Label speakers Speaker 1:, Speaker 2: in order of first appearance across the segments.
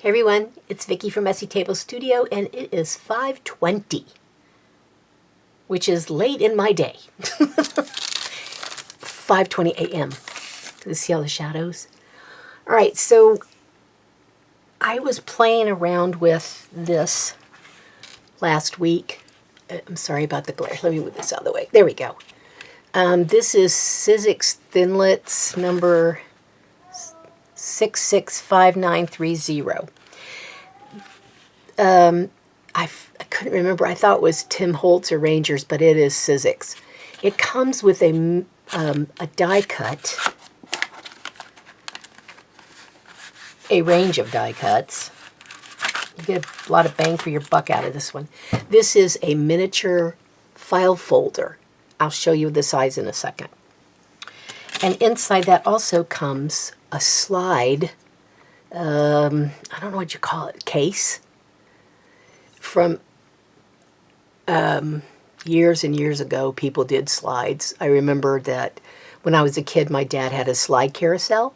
Speaker 1: Hey everyone, it's Vicki from Messy Table Studio, and it is 5:20, which is late in my day. 5:20 a.m. You see all the shadows? All right, so I was playing around with this last week. I'm sorry about the glare. Let me move this out of the way. There we go. This is Sizzix Thinlits number 665930. I couldn't remember. I thought it was Tim Holtz or Rangers, but it is Sizzix. It comes with a die cut, a range of die cuts. You get a lot of bang for your buck out of this one. This is a miniature file folder. I'll show you the size in a second. And inside that also comes a slide, I don't know what you call it, case, from years and years ago. People did slides. I remember that when I was a kid, my dad had a slide carousel,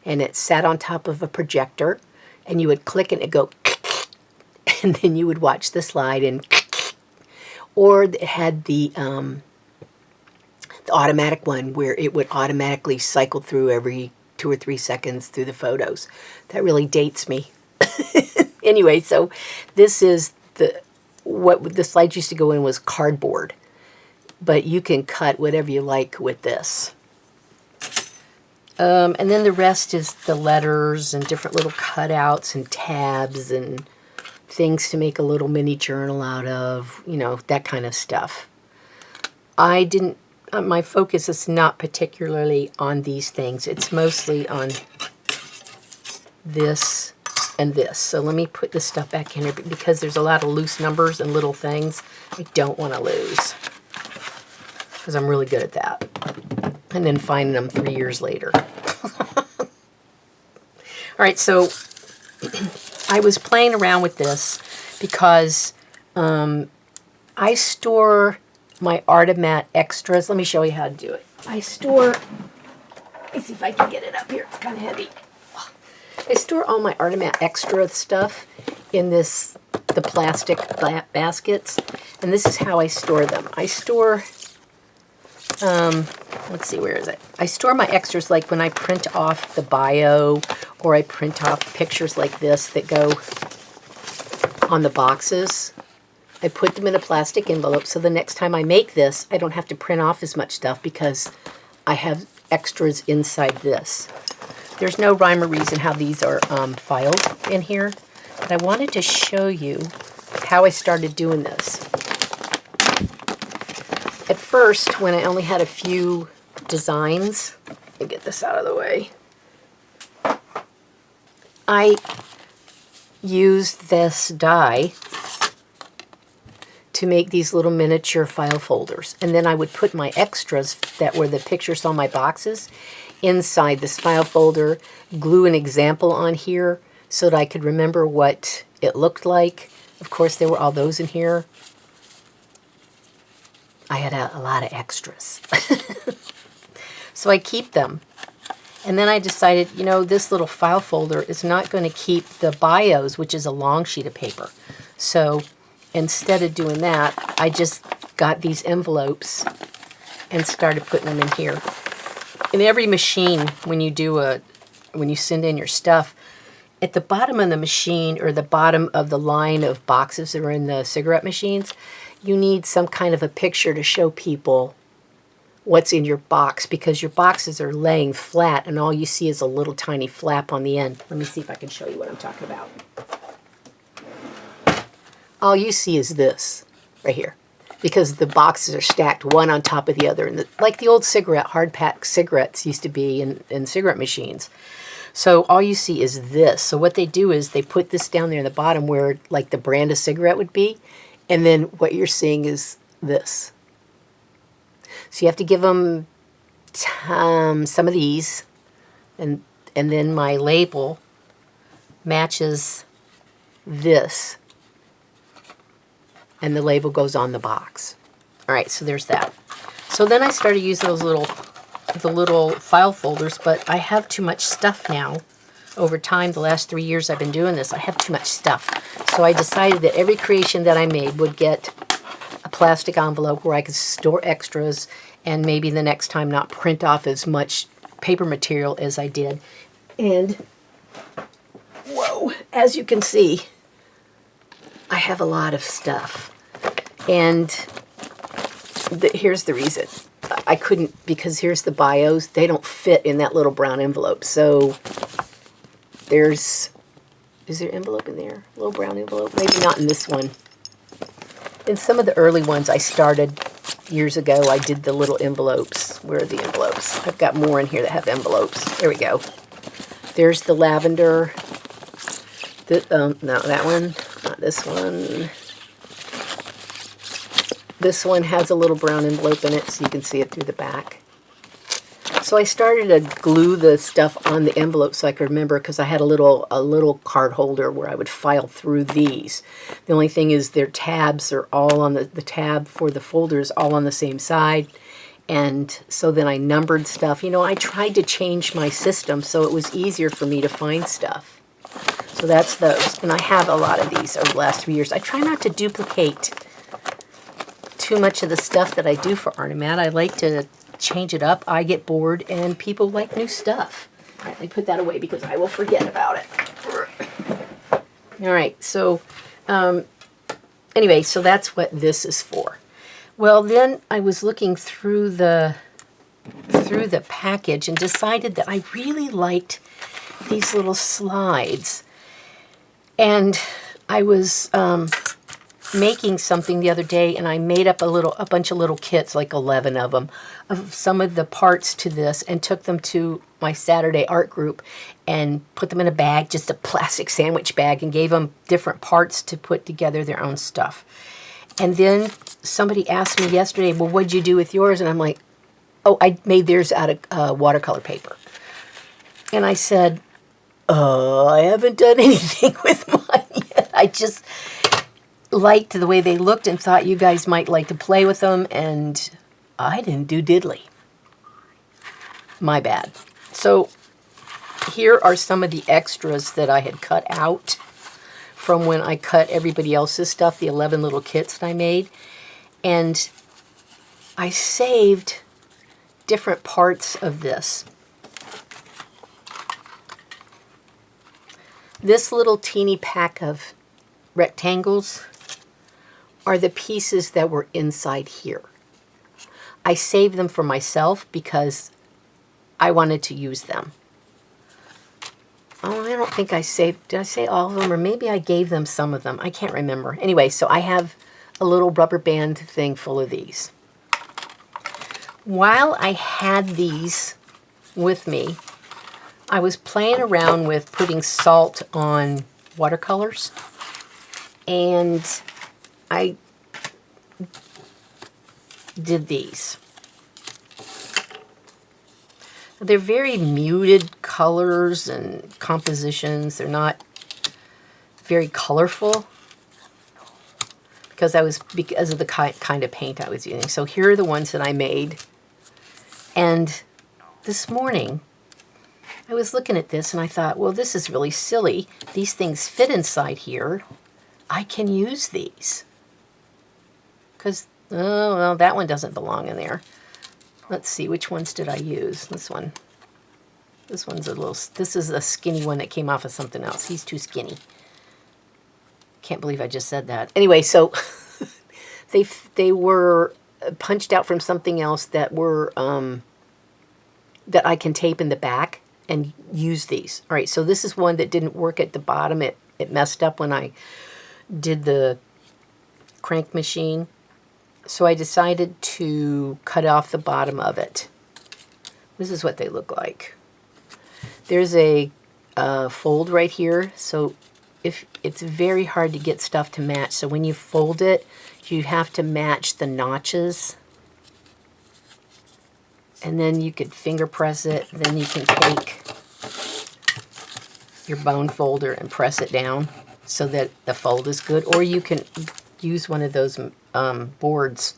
Speaker 1: and it sat on top of a projector, and you would click and it'd go, and then you would watch the slide, and or it had the automatic one where it would automatically cycle through every 2 or 3 seconds through the photos. That really dates me. Anyway, so this is what the slides used to go in was cardboard, but you can cut whatever you like with this. And then the rest is the letters and different little cutouts and tabs and things to make a little mini journal out of, you know, that kind of stuff. My focus is not particularly on these things. It's mostly on this and this. So let me put this stuff back in here because there's a lot of loose numbers and little things I don't want to lose, because I'm really good at that. And then finding them 3 years later. All right, so I was playing around with this because I store my Artimat extras. Let me show you how to do it. Let me see if I can get it up here. It's kind of heavy. I store all my Artimat extra stuff in the plastic baskets, and this is how I store them. I store, let's see, where is it? I store my extras like when I print off the bio, or I print off pictures like this that go on the boxes. I put them in a plastic envelope, so the next time I make this, I don't have to print off as much stuff because I have extras inside this. There's no rhyme or reason how these are filed in here, but I wanted to show you how I started doing this. At first, when I only had a few designs, let me get this out of the way, I used this die to make these little miniature file folders. And then I would put my extras that were the pictures on my boxes inside this file folder, glue an example on here so that I could remember what it looked like. Of course, there were all those in here. I had a lot of extras. So I keep them. And then I decided, you know, this little file folder is not going to keep the bios, which is a long sheet of paper. So instead of doing that, I just got these envelopes and started putting them in here. In every machine, when you send in your stuff, at the bottom of the machine, or the bottom of the line of boxes that are in the cigarette machines, you need some kind of a picture to show people what's in your box, because your boxes are laying flat and all you see is a little tiny flap on the end. Let me see if I can show you what I'm talking about. All you see is this right here, because the boxes are stacked one on top of the other, and like the old cigarette hard pack cigarettes used to be in cigarette machines. So all you see is this. So what they do is they put this down there in the bottom where like the brand of cigarette would be, and then what you're seeing is this. So you have to give them some of these, and then my label matches this, and the label goes on the box. All right, so there's that. So then I started using the little file folders, but I have too much stuff now over time, the last 3 years I've been doing this, I have too much stuff. So I decided that every creation that I made would get a plastic envelope where I could store extras and maybe the next time not print off as much paper material as I did. And, whoa, as you can see, I have a lot of stuff. And here's the reason. I couldn't, because here's the bios. They don't fit in that little brown envelope. So is there envelope in there? A little brown envelope? Maybe not in this one. In some of the early ones I started years ago, I did the little envelopes. Where are the envelopes? I've got more in here that have envelopes. There we go. There's the lavender. No, that one. Not this one. This one has a little brown envelope in it, so you can see it through the back. So I started to glue the stuff on the envelope so I could remember, because I had a little card holder where I would file through these. The only thing is their tabs are all on the tab for the folders all on the same side. And so then I numbered stuff. You know, I tried to change my system so it was easier for me to find stuff. So that's those. And I have a lot of these over the last 3 years. I try not to duplicate too much of the stuff that I do for Artimat. I like to change it up. I get bored and people like new stuff. All right, let me put that away because I will forget about it. All right, so anyway, so that's what this is for. Well, then I was looking through the package and decided that I really liked these little slides. And I was making something the other day, and I made up a bunch of little kits, like 11 of them, of some of the parts to this, and took them to my Saturday art group and put them in a bag, just a plastic sandwich bag, and gave them different parts to put together their own stuff. And then somebody asked me yesterday, well, what'd you do with yours? And I'm like, oh, I made theirs out of watercolor paper. And I said, I haven't done anything with mine yet. I just liked the way they looked and thought you guys might like to play with them, and I didn't do diddly. My bad. So here are some of the extras that I had cut out from when I cut everybody else's stuff, the 11 little kits that I made. And I saved different parts of this. This little teeny pack of rectangles are the pieces that were inside here. I saved them for myself because I wanted to use them. Oh, I don't think I saved, did I say all of them? Or maybe I gave them some of them. I can't remember. Anyway, so I have a little rubber band thing full of these. While I had these with me, I was playing around with putting salt on watercolors. And I did these. They're very muted colors and compositions. They're not very colorful because of the kind of paint I was using. So here are the ones that I made. And this morning I was looking at this and I thought, well, this is really silly. These things fit inside here. I can use these. Because, oh, well, that one doesn't belong in there. Let's see, which ones did I use? This one. This one's this is a skinny one that came off of something else. He's too skinny. Can't believe I just said that. Anyway, so they were punched out from something else that were, that I can tape in the back and use these. All right, so this is one that didn't work at the bottom. It messed up when I did the crank machine. So I decided to cut off the bottom of it. This is what they look like. There's a fold right here, so if it's very hard to get stuff to match. So when you fold it, you have to match the notches. And then you could finger press it. Then you can take your bone folder and press it down so that the fold is good. Or you can use one of those boards,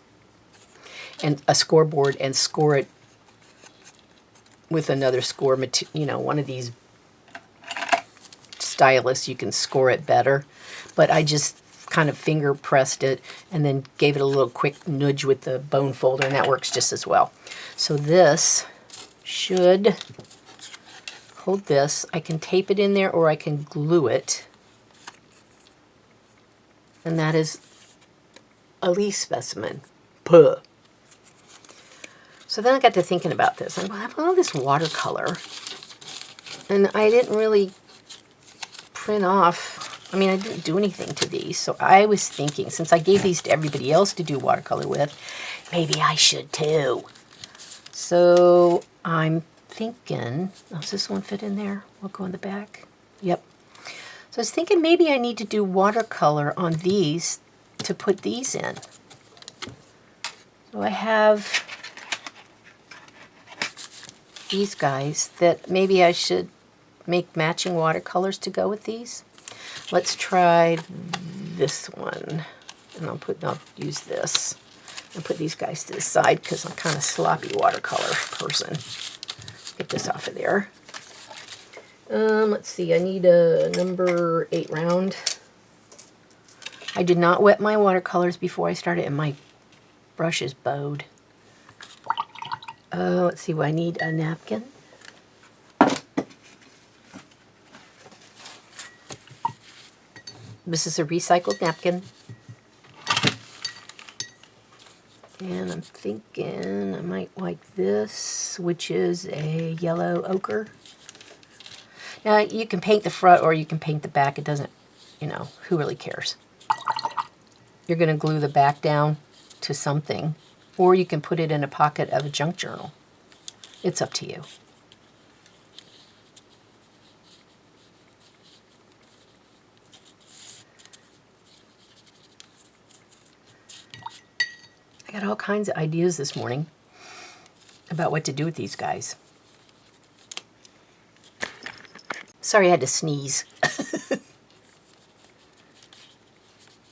Speaker 1: and a scoreboard, and score it with another score, one of these stylus, you can score it better. But I just kind of finger pressed it and then gave it a little quick nudge with the bone folder, and that works just as well. So this should hold this. I can tape it in there or I can glue it. And that is a leaf specimen. Puh. So then I got to thinking about this. I have all this watercolor, and I didn't really print off. I mean, I didn't do anything to these. So I was thinking, since I gave these to everybody else to do watercolor with, maybe I should too. So I'm thinking, oh, does this one fit in there? We'll go in the back. Yep. So I was thinking maybe I need to do watercolor on these to put these in. So I have these guys that maybe I should make matching watercolors to go with these. Let's try this one, and I'll use this and put these guys to the side because I'm kind of sloppy watercolor person. Get this off of there. Let's see, I need a number 8 round. I did not wet my watercolors before I started, and my brush is bowed. Let's see, I need a napkin. This is a recycled napkin. And I'm thinking I might like this, which is a yellow ochre. Now, you can paint the front or you can paint the back. It doesn't, who really cares? You're going to glue the back down to something, or you can put it in a pocket of a junk journal. It's up to you. I got all kinds of ideas this morning about what to do with these guys. Sorry, I had to sneeze.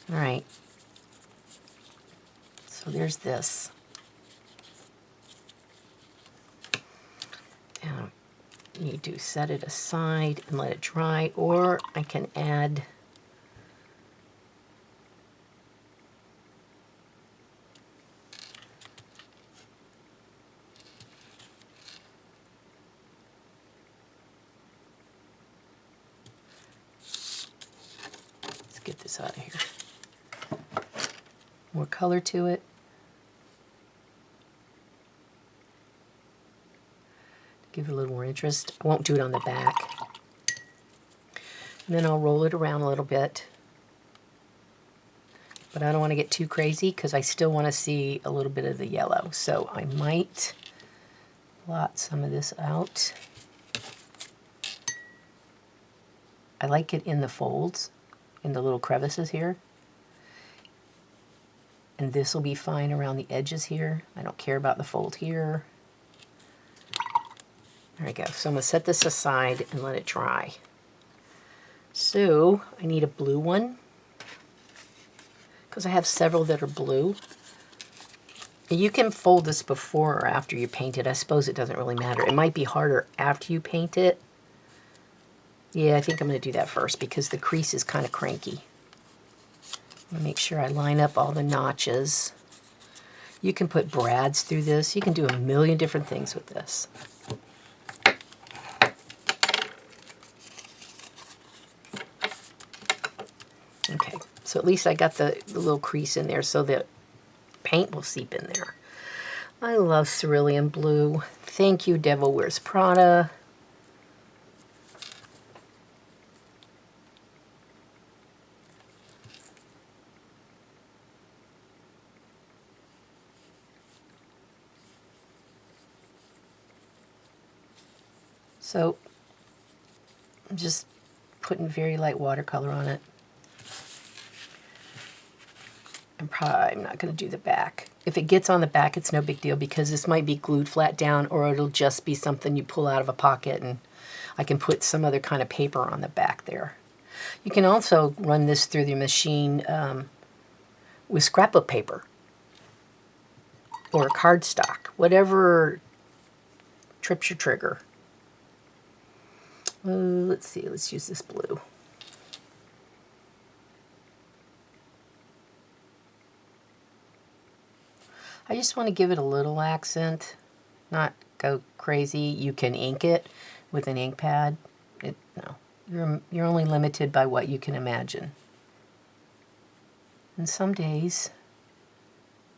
Speaker 1: All right. So there's this. And I need to set it aside and let it dry, or I can add get this out of here. More color to it. Give it a little more interest. I won't do it on the back. And then I'll roll it around a little bit. But I don't want to get too crazy because I still want to see a little bit of the yellow. So I might blot some of this out. I like it in the folds, in the little crevices here. And this will be fine around the edges here. I don't care about the fold here. There we go. So I'm going to set this aside and let it dry. So I need a blue one because I have several that are blue. You can fold this before or after you paint it. I suppose it doesn't really matter. It might be harder after you paint it. Yeah, I think I'm going to do that first because the crease is kind of cranky. I'm going to make sure I line up all the notches. You can put brads through this. You can do a million different things with this. Okay, so at least I got the little crease in there so that paint will seep in there. I love cerulean blue. Thank you, Devil Wears Prada. So I'm just putting very light watercolor on it. I'm not going to do the back. If it gets on the back, it's no big deal because this might be glued flat down or it'll just be something you pull out of a pocket and I can put some other kind of paper on the back there. You can also run this through the machine with scrapbook paper or cardstock, whatever trips your trigger. Let's see, let's use this blue. I just want to give it a little accent, not go crazy. You can ink it with an ink pad. No, you're only limited by what you can imagine. And some days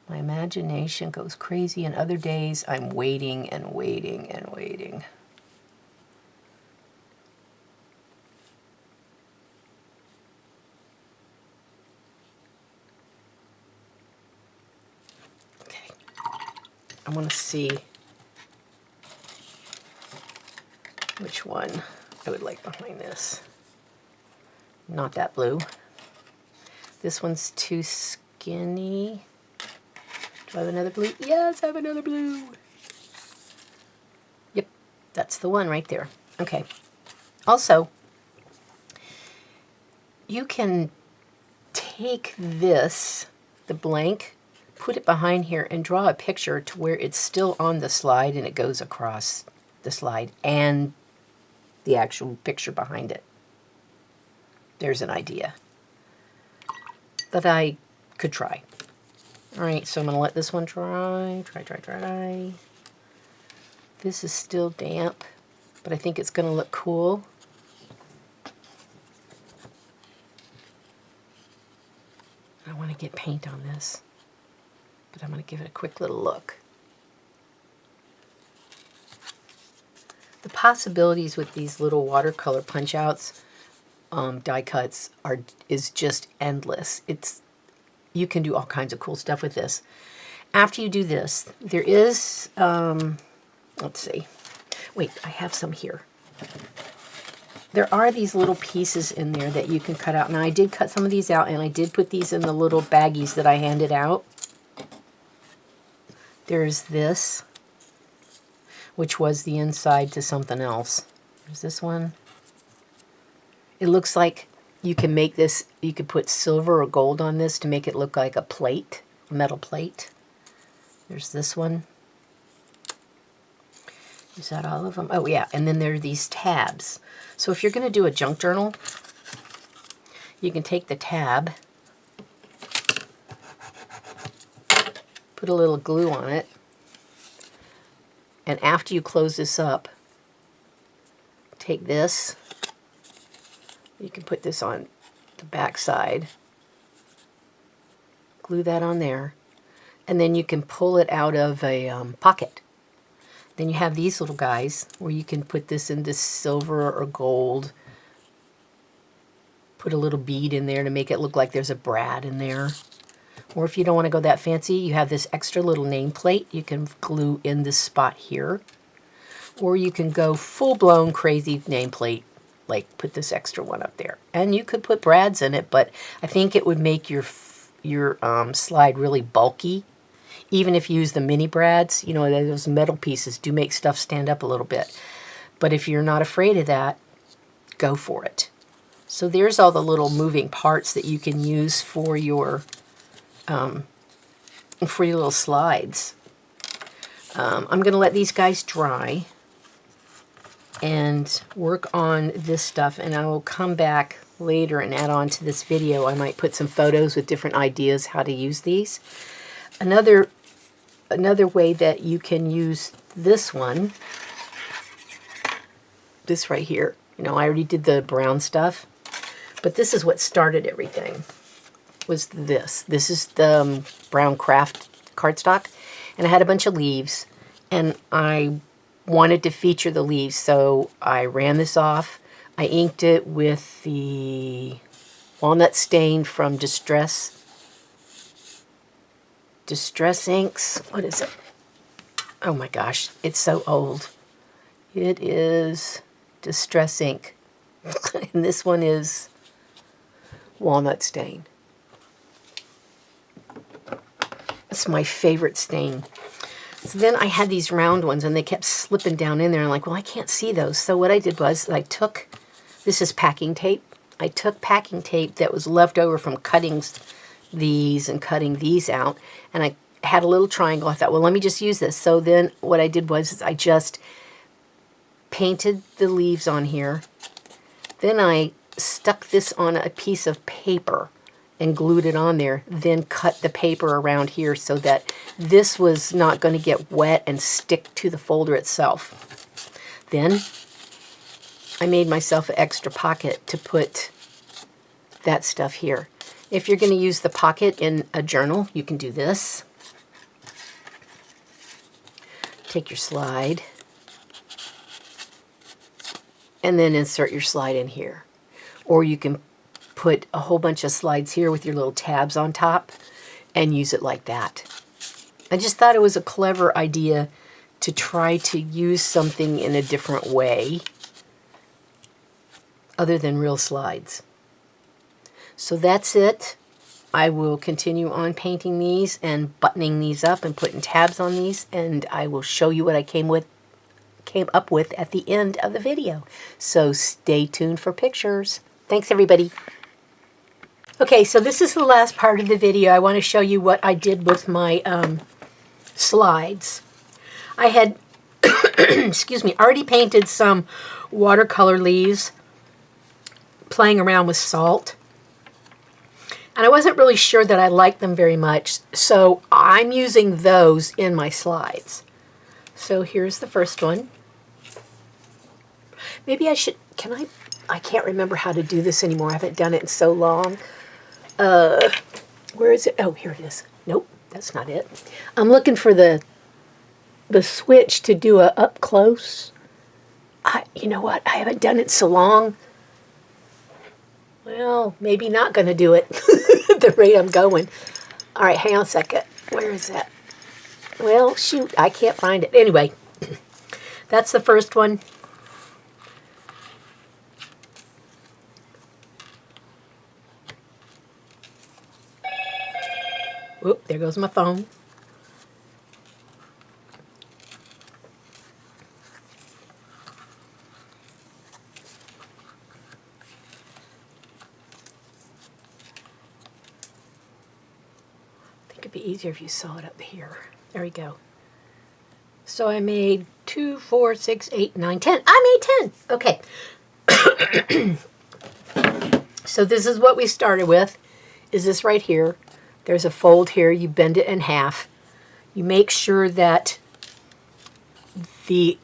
Speaker 1: my imagination goes crazy, and other days I'm waiting and waiting and waiting. Okay, I want to see which one I would like behind this. Not that blue. This one's too skinny. Do I have another blue? Yes, I have another blue. Yep, that's the one right there. Okay. Also, you can take this, the blank, put it behind here and draw a picture to where it's still on the slide and it goes across the slide and the actual picture behind it. There's an idea that I could try. All right, so I'm going to let this one dry. Try. This is still damp, but I think it's going to look cool. I want to get paint on this, but I'm going to give it a quick little look. The possibilities with these little watercolor punch-outs, die cuts, is just endless. You can do all kinds of cool stuff with this. After you do this, there is, let's see. Wait, I have some here. There are these little pieces in there that you can cut out. Now, I did cut some of these out, and I did put these in the little baggies that I handed out. There's this, which was the inside to something else. There's this one. It looks like you can make this, you could put silver or gold on this to make it look like a plate, a metal plate. There's this one. Is that all of them? Oh yeah, and then there are these tabs. So if you're going to do a junk journal, you can take the tab, put a little glue on it, and after you close this up, take this. You can put this on the back side, glue that on there, and then you can pull it out of a pocket. Then you have these little guys where you can put this into silver or gold, put a little bead in there to make it look like there's a brad in there. Or if you don't want to go that fancy, you have this extra little nameplate you can glue in this spot here. Or you can go full-blown crazy nameplate, like put this extra one up there. And you could put brads in it, but I think it would make your slide really bulky. Even if you use the mini brads, you know, those metal pieces do make stuff stand up a little bit. But if you're not afraid of that, go for it. So there's all the little moving parts that you can use for your little slides. I'm going to let these guys dry and work on this stuff, and I will come back later and add on to this video. I might put some photos with different ideas how to use these. Another way that you can use this one, this right here, you know, I already did the brown stuff, but this is what started everything, was this. This is the brown craft cardstock, and I had a bunch of leaves, and I wanted to feature the leaves, so I ran this off. I inked it with the walnut stain from Distress Inks. What is it? Oh my gosh, it's so old. It is Distress Ink. And this one is walnut stain. It's my favorite stain. So then I had these round ones, and they kept slipping down in there. I'm like, well, I can't see those. So what I did was I took, this is packing tape. I took packing tape that was left over from cutting these and cutting these out, and I had a little triangle. I thought, well, let me just use this. So then what I did was I just painted the leaves on here. Then I stuck this on a piece of paper, and glued it on there, then cut the paper around here so that this was not going to get wet and stick to the folder itself. Then I made myself an extra pocket to put that stuff here. If you're going to use the pocket in a journal, you can do this. Take your slide and then insert your slide in here. Or you can put a whole bunch of slides here with your little tabs on top and use it like that. I just thought it was a clever idea to try to use something in a different way other than real slides. So that's it. I will continue on painting these and buttoning these up and putting tabs on these, and I will show you what I came up with at the end of the video. So stay tuned for pictures. Thanks, everybody. Okay, so this is the last part of the video. I want to show you what I did with my slides. I had, excuse me, already painted some watercolor leaves, playing around with salt. And I wasn't really sure that I liked them very much, so I'm using those in my slides. So here's the first one. Maybe I should, I can't remember how to do this anymore. I haven't done it in so long. Where is it? Oh, here it is. Nope, that's not it. I'm looking for the switch to do a up close. You know what? I haven't done it so long. Well, maybe not going to do it at the rate I'm going. All right, hang on a second. Where is that? Well, shoot, I can't find it. Anyway, that's the first one. Whoop, there goes my phone. I think it'd be easier if you saw it up here. There we go. So I made 2, 4, 6, 8, 9, 10. I made 10. Okay. So this is what we started with, is this right here. There's a fold here. You bend it in half. You make sure that the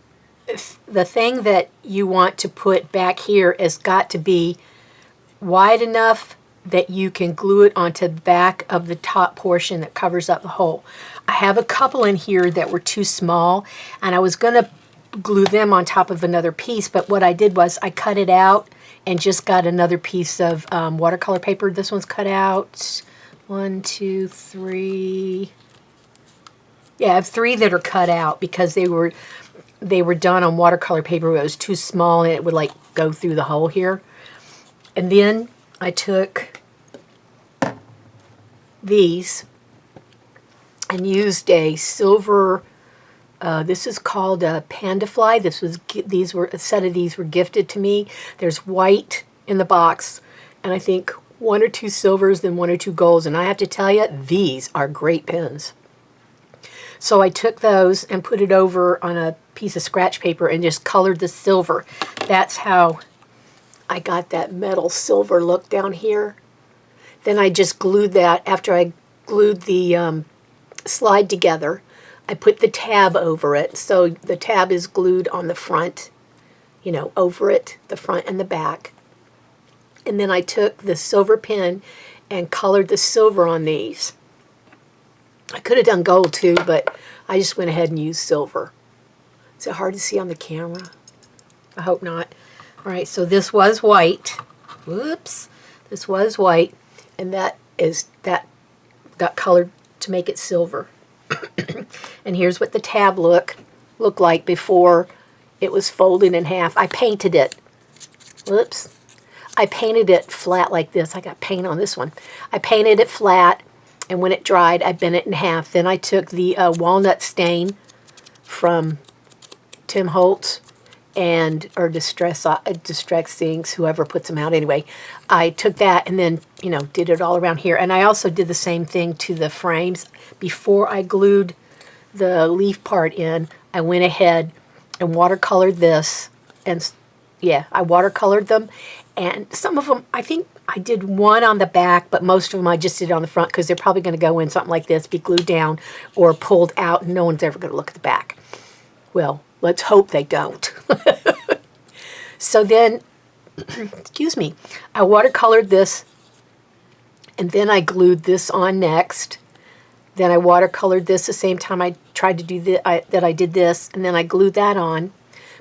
Speaker 1: thing that you want to put back here has got to be wide enough that you can glue it onto the back of the top portion that covers up the hole. I have a couple in here that were too small, and I was going to glue them on top of another piece, but what I did was I cut it out and just got another piece of watercolor paper. This one's cut out. 1, 2, 3. Yeah, I have 3 that are cut out because they were done on watercolor paper, but it was too small and it would like go through the hole here. And then I took these and used a silver, this is called a Panda Fly. A set of these were gifted to me. There's white in the box, and I think 1 or 2 silvers, then 1 or 2 golds, and I have to tell you, these are great pens. So I took those and put it over on a piece of scratch paper and just colored the silver. That's how I got that metal silver look down here. Then I just glued that. After I glued the slide together, I put the tab over it. So the tab is glued on the front, you know, over it, the front and the back. And then I took the silver pen and colored the silver on these. I could have done gold too, but I just went ahead and used silver. Is it hard to see on the camera? I hope not. All right, so this was white. Whoops. This was white, and that got colored to make it silver. And here's what the tab looked like before it was folded in half. I painted it. Whoops. I painted it flat like this. I got paint on this one. I painted it flat, and when it dried, I bent it in half. Then I took the walnut stain from Tim Holtz or Distress Inks, whoever puts them out. Anyway, I took that and then, you know, did it all around here. And I also did the same thing to the frames. Before I glued the leaf part in, I went ahead and watercolored this, and yeah, I watercolored them. And some of them, I think I did one on the back, but most of them I just did on the front because they're probably going to go in something like this, be glued down or pulled out, and no one's ever going to look at the back. Well, let's hope they don't. So then, excuse me, I watercolored this, and then I glued this on next. Then I watercolored this the same time I tried to do that I did this, and then I glued that on,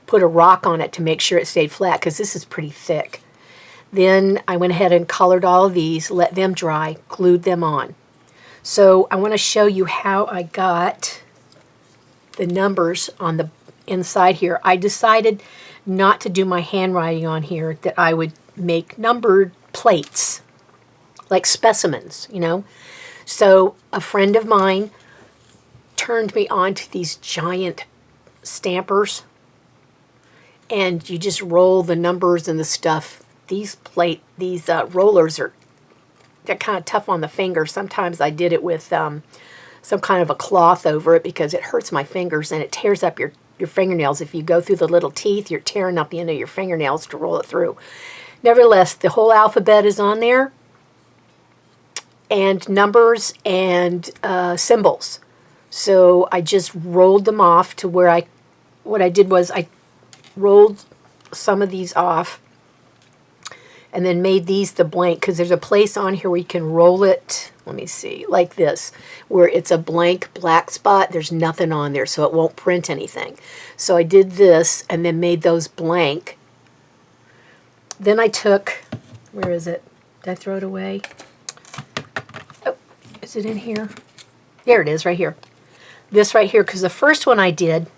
Speaker 1: put a rock on it to make sure it stayed flat because this is pretty thick. Then I went ahead and colored all of these, let them dry, glued them on. So I want to show you how I got the numbers on the inside here. I decided not to do my handwriting on here, that I would make numbered plates, like specimens, you know. So a friend of mine turned me on to these giant stampers, and you just roll the numbers and the stuff. These rollers they're kind of tough on the finger. Sometimes I did it with some kind of a cloth over it because it hurts my fingers and it tears up your fingernails. If you go through the little teeth, you're tearing up the end of your fingernails to roll it through. Nevertheless, the whole alphabet is on there, and numbers and symbols. So I just rolled them off to where what I did was I rolled some of these off and then made these the blank, because there's a place on here where you can roll it, let me see, like this, where it's a blank black spot. There's nothing on there, so it won't print anything. So I did this and then made those blank. Then I took, where is it? Did I throw it away? Oh, is it in here? There it is, right here. This right here, because the first one I did,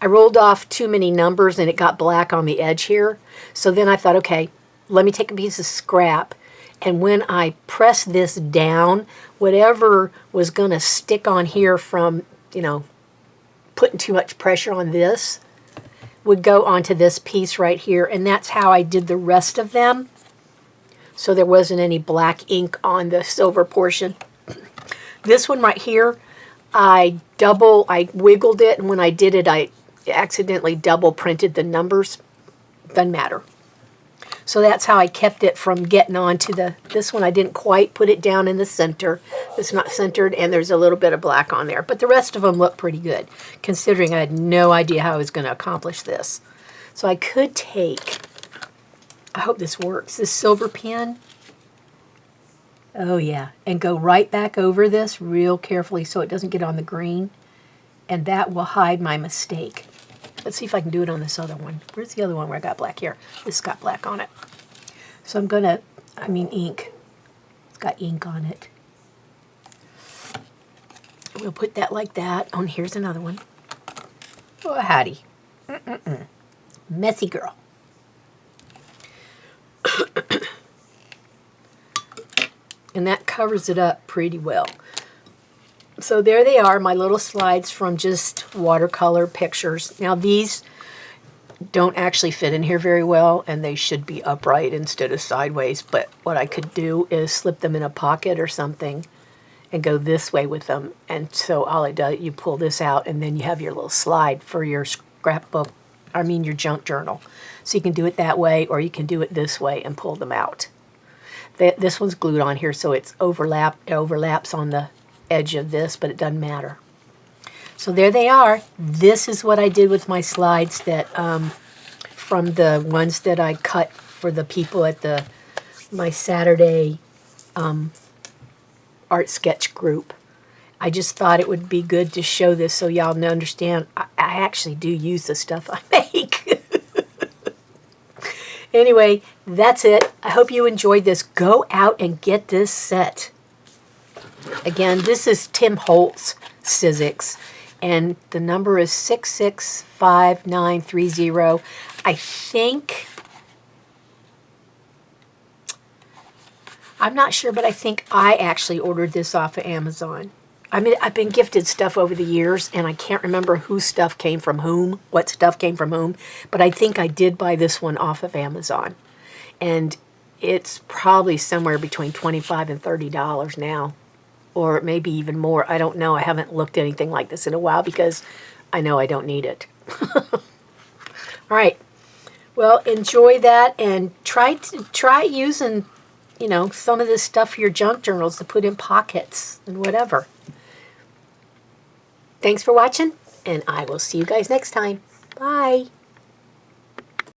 Speaker 1: I rolled off too many numbers and it got black on the edge here. So then I thought, okay, let me take a piece of scrap, and when I press this down, whatever was going to stick on here from, you know, putting too much pressure on this would go onto this piece right here, and that's how I did the rest of them. So there wasn't any black ink on the silver portion. This one right here, I wiggled it, and when I did it, I accidentally double printed the numbers. Doesn't matter. So that's how I kept it from getting onto this one. I didn't quite put it down in the center. It's not centered, and there's a little bit of black on there. But the rest of them look pretty good, considering I had no idea how I was going to accomplish this. So I could take, I hope this works, this silver pen. Oh yeah, and go right back over this real carefully so it doesn't get on the green. And that will hide my mistake. Let's see if I can do it on this other one. Where's the other one where I got black here? This got black on it. So I'm going to, ink. It's got ink on it. We'll put that like that. Oh, and here's another one. Oh, howdy. Messy girl. And that covers it up pretty well. So there they are, my little slides from just watercolor pictures. Now these don't actually fit in here very well, and they should be upright instead of sideways, but what I could do is slip them in a pocket or something and go this way with them. And so all I do, you pull this out, and then you have your little slide for your scrapbook, your junk journal. So you can do it that way, or you can do it this way and pull them out. This one's glued on here, so it overlaps on the edge of this, but it doesn't matter. So there they are. This is what I did with my slides that from the ones that I cut for the people at my Saturday art sketch group. I just thought it would be good to show this so y'all understand I actually do use the stuff I make. Anyway, that's it. I hope you enjoyed this. Go out and get this set. Again, this is Tim Holtz Sizzix, and the number is 665930. I think, I'm not sure, but I think I actually ordered this off of Amazon. I've been gifted stuff over the years, and I can't remember whose stuff came from whom, what stuff came from whom, but I think I did buy this one off of Amazon. And it's probably somewhere between $25 and $30 now. Or maybe even more. I don't know. I haven't looked at anything like this in a while because I know I don't need it. All right. Well, enjoy that and try using, some of this stuff for your junk journals to put in pockets and whatever. Thanks for watching, and I will see you guys next time. Bye.